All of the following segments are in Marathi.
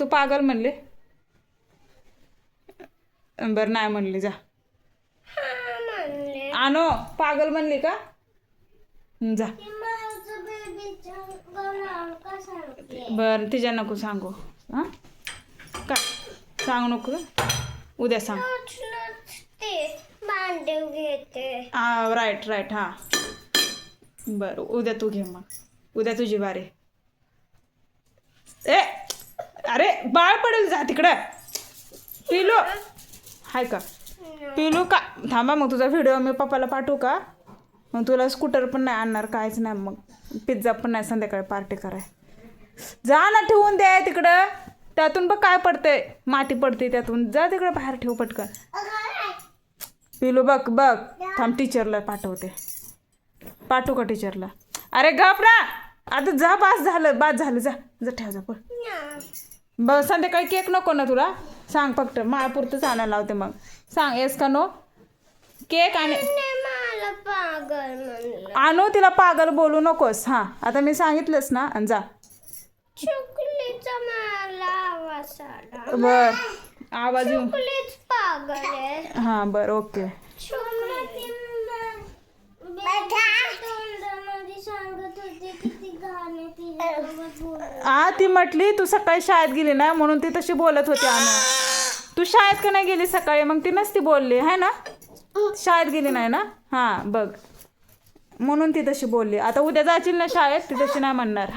तू पागल म्हणले? बरं नाही म्हणली, जा. आणो, पागल म्हणली का? जा. बरं तिच्या नको सांगू. हां काय सांगू नको, उद्या सांग. राईट हां. बरं उद्या तू घे, मग उद्या तुझी बारी. ए अरे बाळ पडेल, जा तिकडं. पिलू हाय का? पिलू का? थांबा मग तुझा व्हिडिओ मी पप्पाला पाठवू का? मग तुला स्कूटर पण नाही आणणार, काहीच नाही, मग पिझ्झा पण नाही संध्याकाळी पार्टी कराय. जा ना, ठेवून द्या तिकडं. त्यातून बघ काय पडतंय, माती पडते त्यातून. जा तिकडं बाहेर ठेव पटकन. पिलू बघ थांब, टीचरला पाठवते. पाठवू का टीचरला? अरे गप ना, आता जा. बास झालं जा ठेव, जा पण. बघ संध्याकाळी केक नको ना तुला? सांग फक्त, माळपुरतंच आणायला लावते. मग सांग येस का नो? केक आणि आणू. तिला पागल बोलू नकोस. हां आता मी सांगितलंस ना, आणि जा. बर आवाज येऊ. हां बरं ओके. ती म्हटली तू सकाळी शाळेत गेली ना म्हणून ती तशी बोलत होती. तू शाळेत का नाही गेली सकाळी? मग ती नसती बोलली आहे ना. शाळेत गेली नाही ना. हां बघ, म्हणून ती तशी बोलली. आता उद्या जाशील ना शाळेत, ती तशी नाही म्हणणार.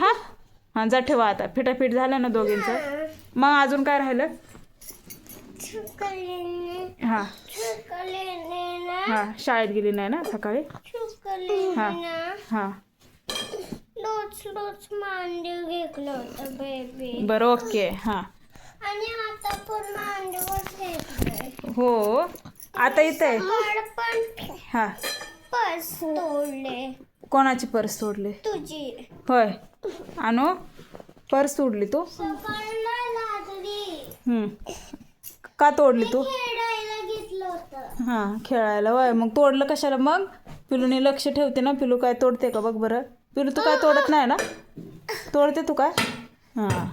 हां जा ठेवा. आता फिटाफिट झालं ना दोघींचं. मग अजून काय राहिलं? हां हां शाळेत गेली नाही ना सकाळी. हां हां बरं ओके. हां हो आता इथे. हां पर्स तोडले. कोणाची पर्स तोडली? तुझी. होय आणू, पर्स तोडली तू? का तोडली तू? हां खेळायला. होय मग तोडलं कशाला? मग पिलूने लक्ष ठेवते ना. पिलू काय तोडते का बघ बरं. पिलू तू काय तोडत नाही ना? तोडते तू काय? हां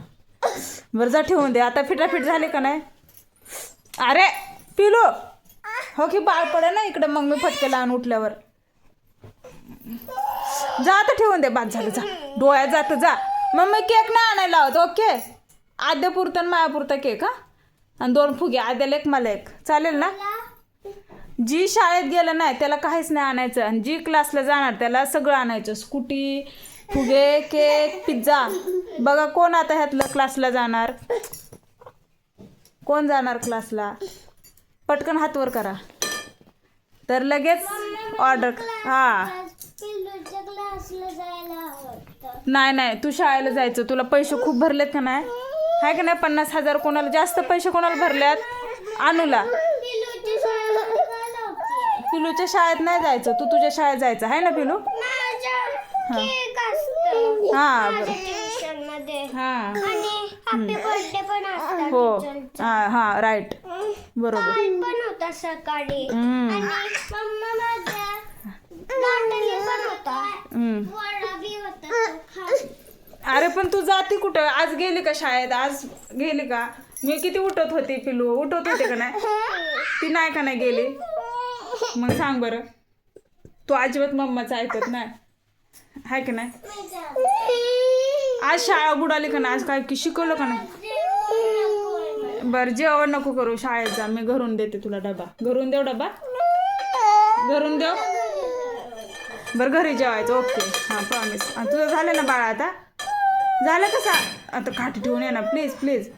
बरं जा ठेवून दे. आता फिटाफिट झाली का नाही? अरे पिलू हो की बाळ पडे ना इकडे, मग मी फटके लावून उठल्यावर. जा आता ठेवून दे. बाद झालं, जा डोळ्यात जातं. जा मग मी केक नाही आणायला लावत. ओके आद्यापुरता आणि मायापुरता केक. हां आणि 2 फुगे, आद्याला 1 मला 1. चालेल ना? जी शाळेत गेलं नाही त्याला काहीच नाही आणायचं, आणि जी क्लासला जाणार त्याला सगळं आणायचं. स्कूटी, फुगे, केक, पिझ्झा. बघा कोण आता ह्यातलं क्लासला जाणार? कोण जाणार क्लासला? पटकन हात वर करा तर लगेच ऑर्डर. हां नाही तू शाळेला जायचं. तुला पैसे खूप भरलेत का नाही? आहे का नाही? 50,000. कोणाला जास्त पैसे कोणाला भरल्यात? आणूला. पिलूच्या शाळेत नाही जायचं, तू तुझ्या शाळेत जायचं आहे ना पिलू? हां हां हो हां राईट बरोबर. सकाळी अरे पण तू जाते कुठं? आज गेली का शाळेत? आज गेली का? मी किती उठत होती पिलू, उठत होते का नाही? ती नाही का नाही गेली? मग सांग बरं. तू अजिबात मम्माचं ऐकत नाही आहे का नाही? आज शाळा बुडाली का नाही? आज काय की शिकवलं का नाही? बरं जेवण नको करू, शाळेत जा. मी घरून देते तुला डबा. घरून देऊ डबा? घरून देऊ? बरं घरी जेवायचं. ओके हां प्रॉमिस. तुझं झालं ना बाळा? आता झालं कसा? आता काठी ठेवून ये ना प्लीज.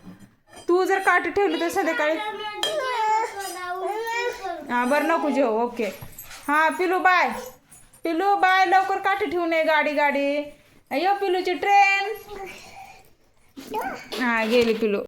तू जर काठी ठेवली तर संध्याकाळी. हां बरं नको जेव. ओके हां पिलू बाय. लवकर काठी ठेवून ये. गाडी यो पिलूची ट्रेन. हां गेली पिलू.